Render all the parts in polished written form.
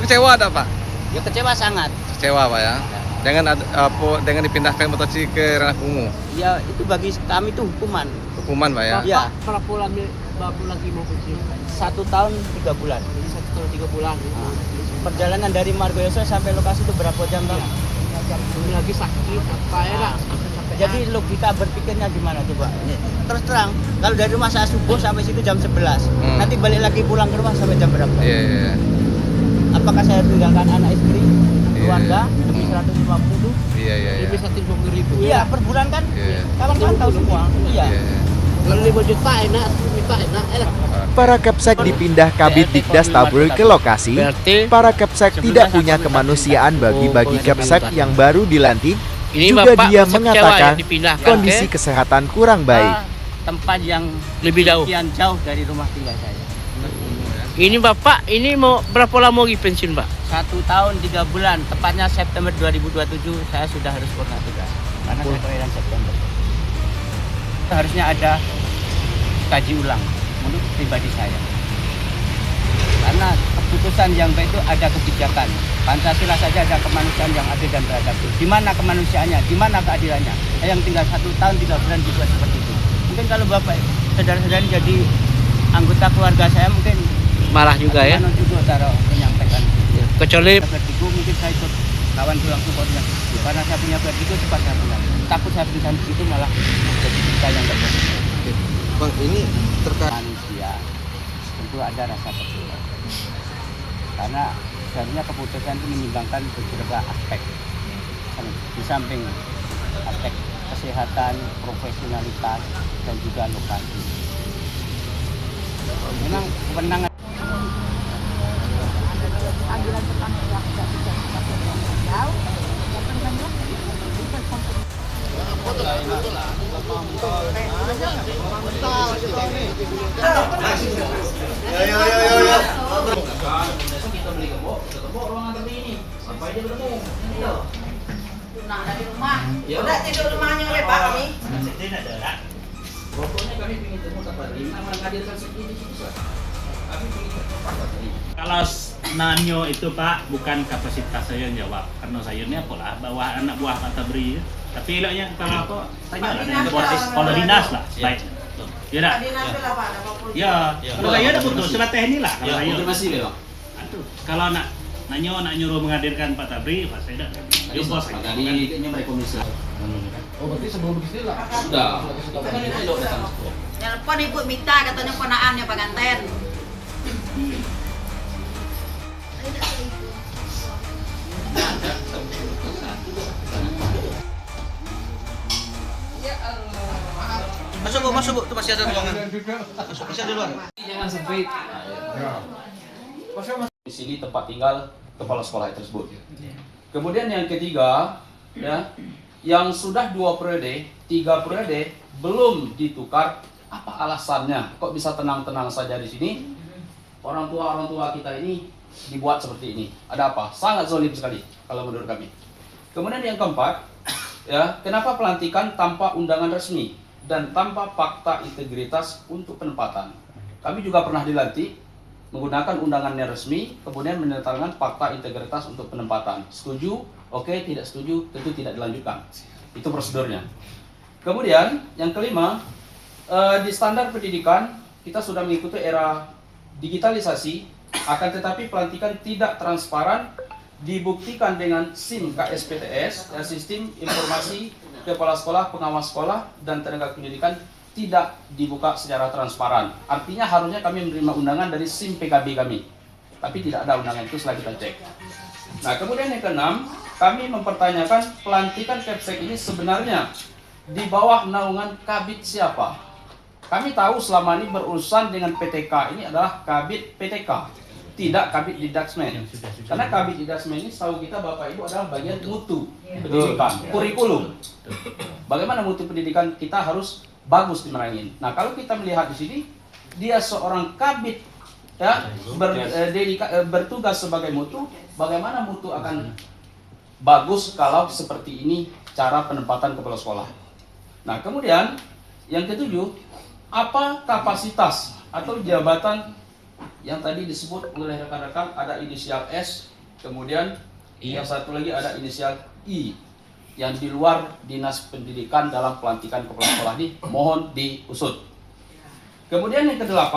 Kecewa ada Pak? Ya kecewa sangat. Kecewa Pak ya. Dengan dipindahkan Motoci ke ranah kumuh. Ya itu bagi kami itu hukuman. Hukuman Pak ya. Ya. Berapa lagi mau pergi? 1 tahun 3 bulan. Jadi 1 tahun 3 bulan. Perjalanan dari Margoyoso sampai lokasi itu berapa jam Bang? Ini lagi sakit apa ya Kak? Jadi logika berpikirnya gimana coba? Terus terang, kalau dari rumah saya subuh sampai situ jam 11, nanti balik lagi pulang ke rumah sampai jam berapa? Iya. Apakah saya tinggalkan anak istri, keluarga, demi 150? Iya. Lebih 150.000 Iya, per bulan kan? Iya. Kawan-kawan tahu semua. Iya. Kalau 5 juta enak, 10 juta enak. Para Kepsek dipindah Kabid Dikdas Tabur ke lokasi. Para Kepsek tidak punya kemanusiaan bagi Kepsek yang baru dilantik. Juga dia mengatakan kondisi kesehatan kurang baik. Tempat yang Lebih jauh. sekian jauh dari rumah tinggal saya. Ini Bapak, ini mau berapa lama lagi pensiun Pak? 1 tahun 3 bulan, tepatnya September 2027 saya sudah harus purna tugas. Karena saya kelahiran September. Harusnya ada kaji ulang menurut pribadi saya. Karena keputusan yang baik itu ada kebijakan. Pancasila saja ada kemanusiaan yang adil dan beradab. Di mana kemanusiaannya? Di mana keadilannya? Yang tinggal 1 tahun 3 bulan dibuat seperti itu. Mungkin kalau Bapak saudara-saudara jadi anggota keluarga saya mungkin Marah juga ya. juga taruh menyampaikan. Kecuali Vertigo mungkin saya ikut kawan tulang supportnya. Karena saya punya vertigo cepat saya pulang. Takut saya pingsan di situ malah jadi kita yang terjadi. Bang, ini terkait Manusia tentu ada rasa kecewa. Karena seharusnya keputusan itu menyimbangkan beberapa aspek. Di samping aspek kesehatan, profesionalitas, dan juga lokasi. Memang kewenangan Nah, dari rumah. Udah tidur rumahnya oleh Pak kami. pokoknya kami ingin temu tempat ini menghadirkan segini susah. Kami ingin temu tempat ini. Kalau nanyo itu Pak bukan kapasitas saya jawab karena saya ini apalah bawa anak buah Pak Tabri. Tapi ilahnya kalau aku tanya lah dengan kepala dinas lah baik. Ya dah. Ya, kalau saya ada butuh surat teknis lah kalau saya. Konfirmasi ya, Bang. Aduh, kalau nak nyuruh menghadirkan Pak Tabri, Pak saya dah. Tadi kayaknya mereka komisi. Oh, berarti sebelum begini lah. Sudah. Kan itu tidak datang. Telepon ibu minta katanya ponaannya pengantin. Masuk bu, itu masih ada ruangan. Masih ada luar. Jangan sempit. Di sini tempat tinggal kepala sekolah tersebut. Kemudian yang ketiga, ya, yang sudah 2 periode, 3 periode belum ditukar, apa alasannya? Kok bisa tenang-tenang saja di sini? Orang tua kita ini dibuat seperti ini. Ada apa? Sangat zalim sekali kalau menurut kami. Kemudian yang keempat, ya, kenapa pelantikan tanpa undangan resmi dan tanpa fakta integritas untuk penempatan? Kami juga pernah dilantik menggunakan undangannya resmi, kemudian menandatangani fakta integritas untuk penempatan. Setuju? Oke, tidak setuju, tentu tidak dilanjutkan. Itu prosedurnya. Kemudian, yang kelima, di standar pendidikan, kita sudah mengikuti era digitalisasi, akan tetapi pelantikan tidak transparan, dibuktikan dengan SIM KSPTS, Sistem Informasi Kepala Sekolah, Pengawas Sekolah, dan Tenaga Pendidikan, tidak dibuka secara transparan. Artinya harusnya kami menerima undangan dari SIM PKB kami. Tapi tidak ada undangan itu setelah kita cek. Nah, kemudian yang keenam, kami mempertanyakan pelantikan Kepsek ini sebenarnya di bawah naungan Kabid siapa? Kami tahu selama ini berurusan dengan PTK ini adalah Kabid PTK, tidak Kabid Dikdasmen. Karena Kabid Dikdasmen ini setahu kita Bapak Ibu adalah bagian mutu pendidikan, kurikulum. Bagaimana mutu pendidikan kita harus bagus dimerangin. Nah, kalau kita melihat di sini, dia seorang kabid, ya, bertugas sebagai mutu. Bagaimana mutu akan bagus kalau seperti ini cara penempatan kepala sekolah? Nah, kemudian yang ketujuh, apa kapasitas atau jabatan yang tadi disebut oleh rekan-rekan ada inisial S, kemudian yang satu lagi ada inisial I yang di luar Dinas Pendidikan dalam pelantikan kepala sekolah ini mohon diusut. Kemudian yang ke-8,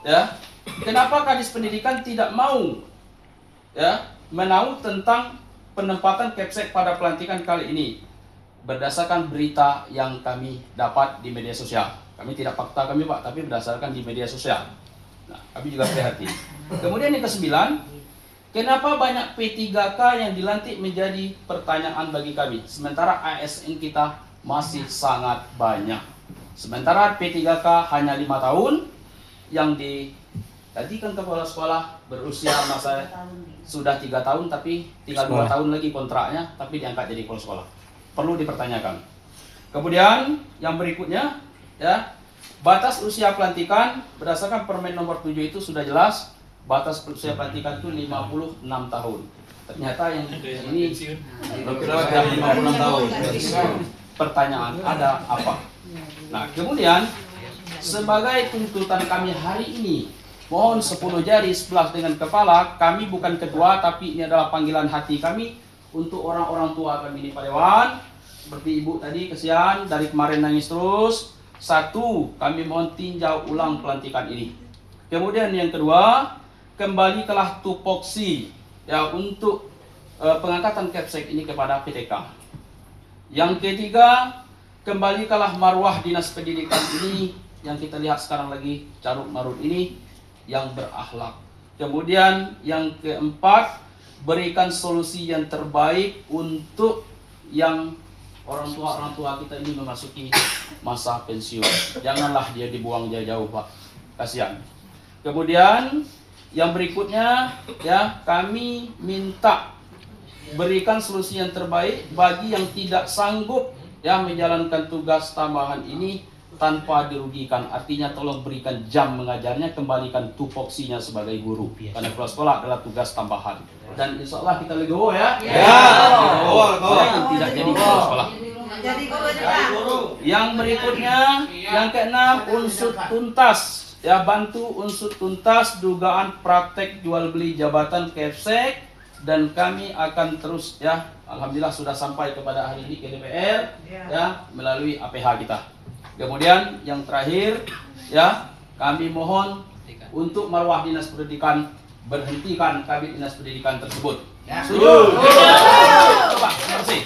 ya, kenapa Kadis Pendidikan tidak mau ya menahu tentang penempatan Kepsek pada pelantikan kali ini? Berdasarkan berita yang kami dapat di media sosial. Kami tidak fakta kami Pak, tapi berdasarkan di media sosial. Nah, kami juga prihatin. Kemudian yang ke-9, kenapa banyak P3K yang dilantik menjadi pertanyaan bagi kami, sementara ASN kita masih sangat banyak. Sementara P3K hanya 5 tahun, yang dijadikan kepala sekolah berusia masa sudah 3 tahun, tapi tinggal 2 tahun lagi kontraknya, tapi diangkat jadi kepala sekolah. Perlu dipertanyakan. Kemudian yang berikutnya, ya, batas usia pelantikan berdasarkan Permen nomor 7 itu sudah jelas. Batas usia pelantikan itu 56 tahun. Ternyata yang ini sudah 56 tahun. Pertanyaan, ada apa? Nah, kemudian sebagai tuntutan kami hari ini, mohon 10 jari 11 dengan kepala, kami bukan ketua, tapi ini adalah panggilan hati kami untuk orang-orang tua kami di Padewan. Seperti ibu tadi, kesian, dari kemarin nangis terus. 1, kami mohon tinjau ulang pelantikan ini. Kemudian yang kedua, kembalikanlah tupoksi ya untuk pengangkatan Kepsek ini kepada PTK. Yang ketiga, kembalikanlah marwah Dinas Pendidikan ini yang kita lihat sekarang lagi carut marut ini yang berakhlak. Kemudian yang keempat, berikan solusi yang terbaik untuk yang orang tua kita ini memasuki masa pensiun. Janganlah dia dibuang jauh-jauh Pak, kasihan. Kemudian yang berikutnya, ya, kami minta berikan solusi yang terbaik bagi yang tidak sanggup ya menjalankan tugas tambahan ini tanpa dirugikan. Artinya tolong berikan jam mengajarnya, kembalikan tupoksinya sebagai guru. Karena kepala sekolah adalah tugas tambahan. Dan insya Allah kita legowo ya. Tidak jadi kepala sekolah. Yang berikutnya, yang ke-6, unsur tuntas. Ya, bantu unsur tuntas dugaan praktek jual beli jabatan Kepsek, dan kami akan terus ya, alhamdulillah sudah sampai kepada hari ini ke DPR ya melalui APH kita. Kemudian yang terakhir ya, kami mohon untuk marwah Dinas Pendidikan, berhentikan Kabid Dinas Pendidikan tersebut. Setuju? Coba, terima kasih.